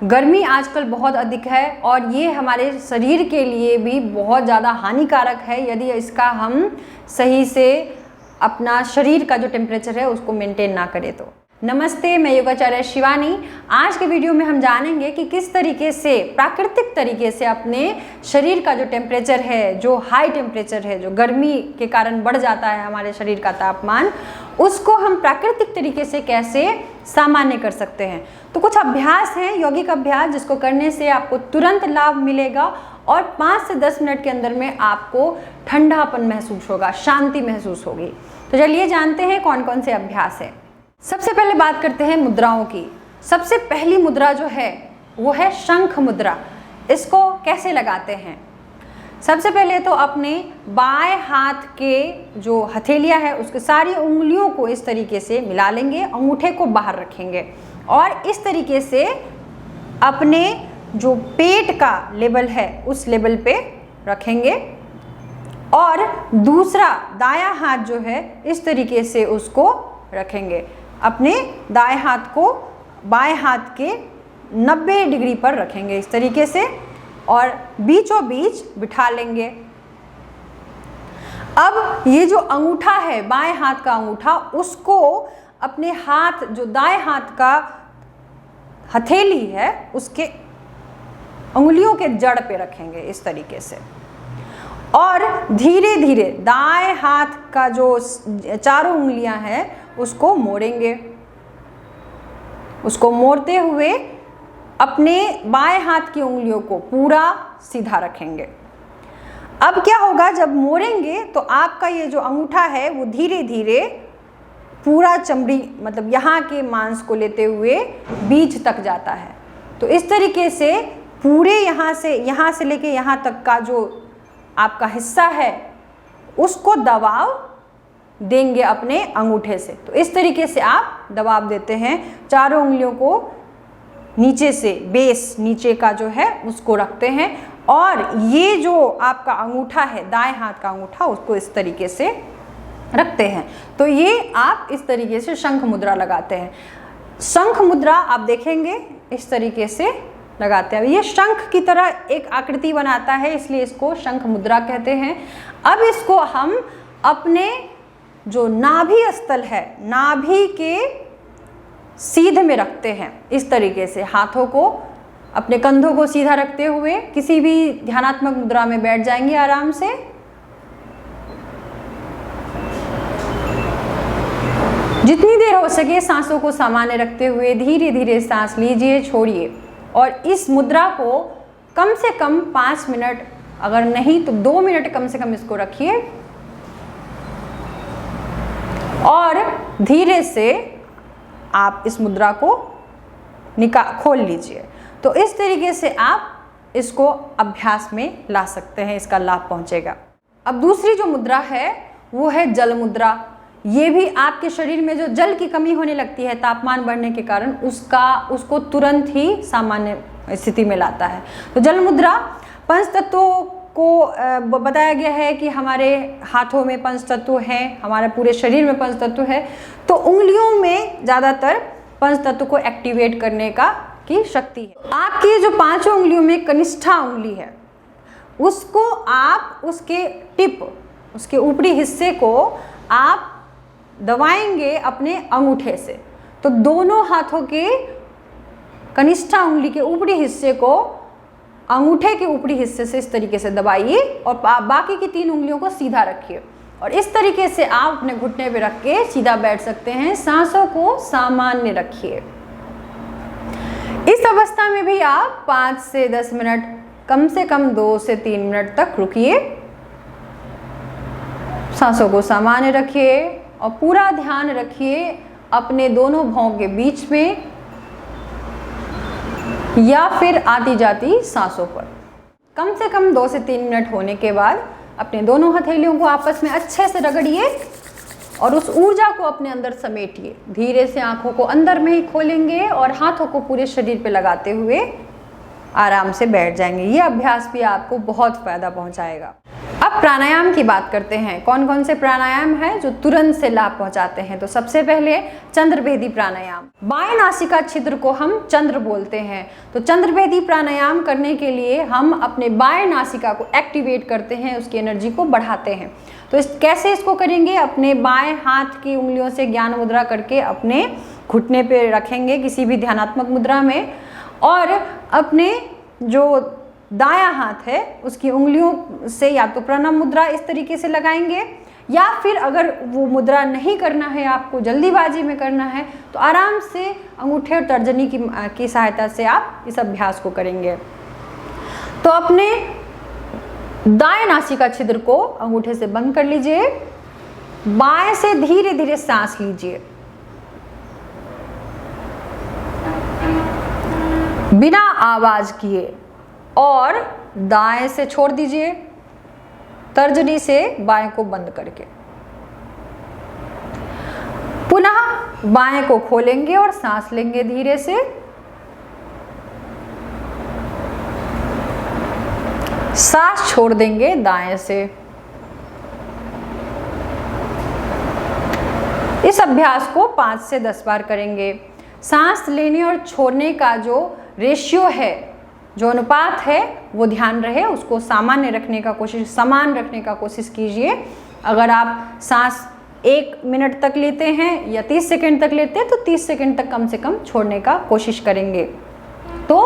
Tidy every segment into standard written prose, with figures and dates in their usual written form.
गर्मी आजकल बहुत अधिक है और ये हमारे शरीर के लिए भी बहुत ज़्यादा हानिकारक है यदि इसका हम सही से अपना शरीर का जो टेम्परेचर है उसको मेंटेन ना करें तो। नमस्ते, मैं योगाचार्य शिवानी। आज के वीडियो में हम जानेंगे कि किस तरीके से प्राकृतिक तरीके से अपने शरीर का जो टेम्परेचर है, जो हाई टेम्परेचर है, जो गर्मी के कारण बढ़ जाता है हमारे शरीर का तापमान, उसको हम प्राकृतिक तरीके से कैसे सामान्य कर सकते हैं। तो कुछ अभ्यास हैं, यौगिक अभ्यास, जिसको करने से आपको तुरंत लाभ मिलेगा और 5 से 10 मिनट के अंदर में आपको ठंडापन महसूस होगा, शांति महसूस होगी। तो चलिए जानते हैं कौन कौन से अभ्यास हैं। सबसे पहले बात करते हैं मुद्राओं की। सबसे पहली मुद्रा जो है वो है शंख मुद्रा। इसको कैसे लगाते हैं? सबसे पहले तो अपने बाएं हाथ के जो हथेलियां है उसके सारी उंगलियों को इस तरीके से मिला लेंगे, अंगूठे को बाहर रखेंगे और इस तरीके से अपने जो पेट का लेवल है उस लेवल पे रखेंगे और दूसरा दायां हाथ जो है इस तरीके से उसको रखेंगे। अपने दाएं हाथ को बाएं हाथ के 90 डिग्री पर रखेंगे इस तरीके से और बीचों बीच बिठा लेंगे। अब ये जो अंगूठा है, बाएं हाथ का अंगूठा, उसको अपने हाथ जो दाएं हाथ का हथेली है उसके उंगलियों के जड़ पे रखेंगे इस तरीके से और धीरे धीरे दाएं हाथ का जो चारों उंगलियां हैं उसको मोड़ेंगे। उसको मोड़ते हुए अपने बाएं हाथ की उंगलियों को पूरा सीधा रखेंगे। अब क्या होगा, जब मोड़ेंगे तो आपका ये जो अंगूठा है वो धीरे धीरे पूरा चमड़ी, मतलब यहाँ के मांस को लेते हुए बीच तक जाता है। तो इस तरीके से पूरे यहाँ से लेके यहाँ तक का जो आपका हिस्सा है उसको दबाव देंगे अपने अंगूठे से। तो इस तरीके से आप दबाव देते हैं, चारों उंगलियों को नीचे से, बेस नीचे का जो है उसको रखते हैं और ये जो आपका अंगूठा है, दाएं हाथ का अंगूठा, उसको इस तरीके से रखते हैं। तो ये आप इस तरीके से शंख मुद्रा लगाते हैं। शंख मुद्रा आप देखेंगे इस तरीके से लगाते हैं। ये शंख की तरह एक आकृति बनाता है, इसलिए इसको शंख मुद्रा कहते हैं। अब इसको हम अपने जो नाभि स्थल है, नाभि के सीध में रखते हैं इस तरीके से। हाथों को, अपने कंधों को सीधा रखते हुए किसी भी ध्यानात्मक मुद्रा में बैठ जाएंगे आराम से। जितनी देर हो सके सांसों को सामान्य रखते हुए धीरे धीरे सांस लीजिए, छोड़िए और इस मुद्रा को कम से कम 5 मिनट, अगर नहीं तो 2 मिनट कम से कम इसको रखिए और धीरे से आप इस मुद्रा को खोल लीजिए। तो इस तरीके से आप इसको अभ्यास में ला सकते हैं, इसका लाभ पहुंचेगा। अब दूसरी जो मुद्रा है वो है जल मुद्रा। ये भी आपके शरीर में जो जल की कमी होने लगती है तापमान बढ़ने के कारण, उसको तुरंत ही सामान्य स्थिति में लाता है। तो जल मुद्रा पंच तत्वों को बताया गया है कि हमारे हाथों में पंच तत्व हैं, हमारे पूरे शरीर में पंच तत्व है। तो उंगलियों में ज़्यादातर पंच तत्व को एक्टिवेट करने की शक्ति है। आपकी जो 5 उंगलियों में कनिष्ठा उंगली है उसको आप उसके टिप, उसके ऊपरी हिस्से को आप दबाएंगे अपने अंगूठे से। तो दोनों हाथों के कनिष्ठा उंगली के ऊपरी हिस्से को अंगूठे के ऊपरी हिस्से से इस तरीके से दबाइए और बाकी की 3 उंगलियों को सीधा रखिए और इस तरीके से आप अपने घुटने पे रख के सीधा बैठ सकते हैं। सांसों को सामान्य रखिए। इस अवस्था में भी आप 5 से 10 मिनट, कम से कम 2 से 3 मिनट तक रुकिए। सांसों को सामान्य रखिए और पूरा ध्यान रखिए अपने दोनों भौं के बीच में या फिर आती जाती सांसों पर। कम से कम 2 से 3 मिनट होने के बाद अपने दोनों हथेलियों को आपस में अच्छे से रगड़िए और उस ऊर्जा को अपने अंदर समेटिए। धीरे से आंखों को अंदर में ही खोलेंगे और हाथों को पूरे शरीर पे लगाते हुए आराम से बैठ जाएंगे। ये अभ्यास भी आपको बहुत फायदा पहुंचाएगा। अब अब प्राणायाम की बात करते हैं। कौन कौन से प्राणायाम है जो तुरंत से लाभ पहुंचाते हैं? तो सबसे पहले चंद्रभेदी प्राणायाम। बाएं नासिका छिद्र को हम चंद्र बोलते हैं। तो चंद्रभेदी प्राणायाम करने के लिए हम अपने बाएं नासिका को एक्टिवेट करते हैं, उसकी एनर्जी को बढ़ाते हैं। तो कैसे इसको करेंगे? अपने बाएं हाथ की उंगलियों से ज्ञान मुद्रा करके अपने घुटने पे रखेंगे किसी भी ध्यानात्मक मुद्रा में, और अपने जो दायां हाथ है उसकी उंगलियों से या तो प्रणव मुद्रा इस तरीके से लगाएंगे, या फिर अगर वो मुद्रा नहीं करना है, आपको जल्दीबाजी में करना है, तो आराम से अंगूठे और तर्जनी की सहायता से आप इस अभ्यास को करेंगे। तो अपने दाएं नासिका छिद्र को अंगूठे से बंद कर लीजिए, बाएं से धीरे धीरे सांस लीजिए, बिना आवाज किए, और दाएं से छोड़ दीजिए, तर्जनी से बाएं को बंद करके। पुनः बाएं को खोलेंगे और सांस लेंगे धीरे से, सांस छोड़ देंगे दाएं से। इस अभ्यास को 5 से 10 बार करेंगे। सांस लेने और छोड़ने का जो रेशियो है, जो अनुपात है, वो ध्यान रहे, उसको सामान्य रखने का कोशिश, समान रखने का कोशिश कीजिए। अगर आप सांस 1 मिनट तक लेते हैं या 30 सेकंड तक लेते हैं, तो 30 सेकंड तक कम से कम छोड़ने का कोशिश करेंगे। तो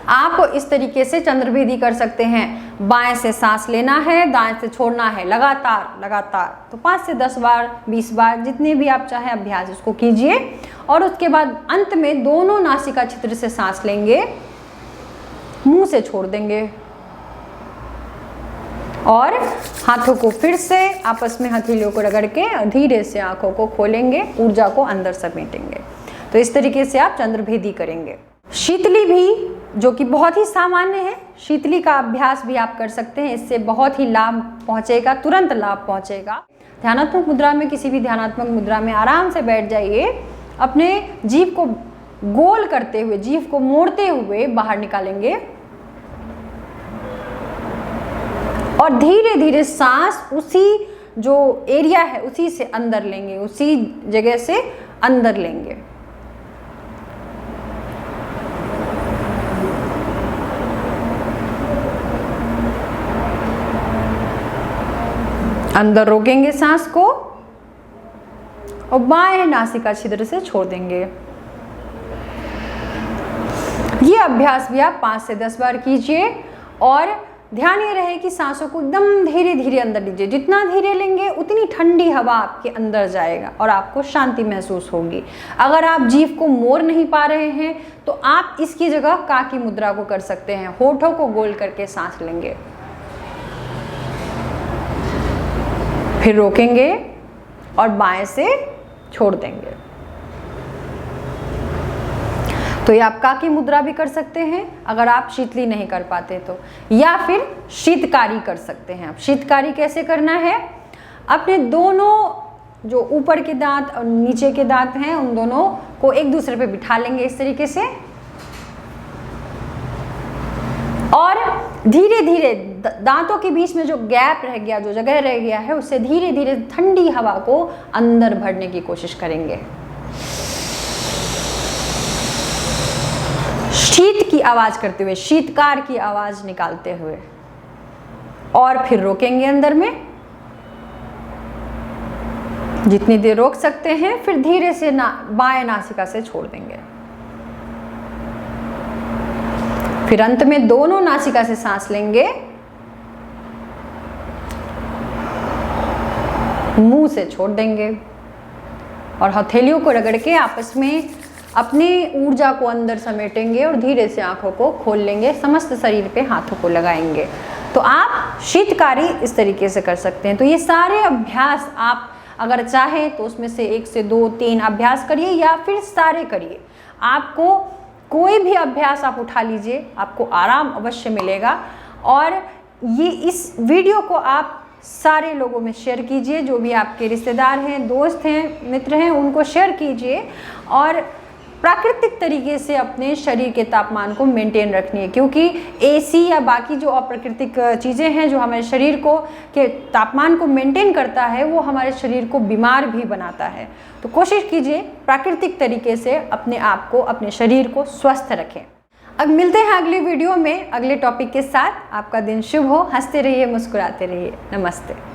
आप इस तरीके से चंद्रभेदी कर सकते हैं। बाएं से सांस लेना है, दाएं से छोड़ना है, लगातार। तो 5 से 10 बार, 20 बार, जितने भी आप चाहें अभ्यास उसको कीजिए। और उसके बाद अंत में दोनों नासिका छिद्र से सांस लेंगे, मुंह से छोड़ देंगे, और हाथों को फिर से आपस में हथेलियों को रगड़ के धीरे से आंखों को खोलेंगे, ऊर्जा को अंदर समेटेंगे। तो इस तरीके से आप चंद्रभेदी करेंगे। शीतली भी, जो कि बहुत ही सामान्य है, शीतली का अभ्यास भी आप कर सकते हैं। इससे बहुत ही लाभ पहुंचेगा, तुरंत लाभ पहुंचेगा। ध्यानात्मक मुद्रा में, किसी भी ध्यानात्मक मुद्रा में आराम से बैठ जाइए, अपने जीभ को गोल करते हुए, जीभ को मोड़ते हुए बाहर निकालेंगे, और धीरे धीरे सांस उसी जो एरिया है उसी से अंदर लेंगे, उसी जगह से अंदर लेंगे। अंदर रोकेंगे सांस को, और बाएं नासिका छिद्र से छोड़ देंगे। ये अभ्यास भी आप 5 से 10 बार कीजिए, और ध्यान ये रहे कि सांसों को एकदम धीरे धीरे अंदर लीजिए। जितना धीरे लेंगे उतनी ठंडी हवा आपके अंदर जाएगा और आपको शांति महसूस होगी। अगर आप जीभ को मोड़ नहीं पा रहे हैं, तो आप इसकी जगह का की मुद्रा को कर सकते हैं। होठों को गोल करके सांस लेंगे, फिर रोकेंगे और बाएं से छोड़ देंगे। तो ये आप काकी मुद्रा भी कर सकते हैं अगर आप शीतली नहीं कर पाते तो, या फिर शीतकारी कर सकते हैं। आप शीतकारी कैसे करना है? अपने दोनों जो ऊपर के दांत और नीचे के दांत हैं, उन दोनों को एक दूसरे पे बिठा लेंगे इस तरीके से, और धीरे धीरे दांतों के बीच में जो गैप रह गया, जो जगह रह गया है, उससे धीरे धीरे ठंडी हवा को अंदर भरने की कोशिश करेंगे। शीत की आवाज करते हुए, शीतकार की आवाज निकालते हुए, और फिर रोकेंगे अंदर में। जितनी देर रोक सकते हैं, फिर धीरे से बाएं नासिका से छोड़ देंगे। फिर अंत में दोनों नासिका से सांस लेंगे, मुंह से छोड़ देंगे, और हथेलियों को रगड़ के आपस में अपनी ऊर्जा को अंदर समेटेंगे और धीरे से आंखों को खोल लेंगे। समस्त शरीर पे हाथों को लगाएंगे। तो आप शीतकारी इस तरीके से कर सकते हैं। तो ये सारे अभ्यास आप अगर चाहें तो उसमें से 1 से 2, 3 अभ्यास करिए, या फिर सारे करिए। आपको कोई भी अभ्यास आप उठा लीजिए, आपको आराम अवश्य मिलेगा। और ये इस वीडियो को आप सारे लोगों में शेयर कीजिए, जो भी आपके रिश्तेदार हैं, दोस्त हैं, मित्र हैं, उनको शेयर कीजिए। और प्राकृतिक तरीके से अपने शरीर के तापमान को मेंटेन रखनी है, क्योंकि एसी या बाकी जो अप्राकृतिक चीज़ें हैं जो हमारे शरीर को के तापमान को मेंटेन करता है वो हमारे शरीर को बीमार भी बनाता है। तो कोशिश कीजिए प्राकृतिक तरीके से अपने आप को, अपने शरीर को स्वस्थ रखें। अब मिलते हैं अगली वीडियो में अगले टॉपिक के साथ। आपका दिन शुभ हो, हंसते रहिए, मुस्कुराते रहिए। नमस्ते।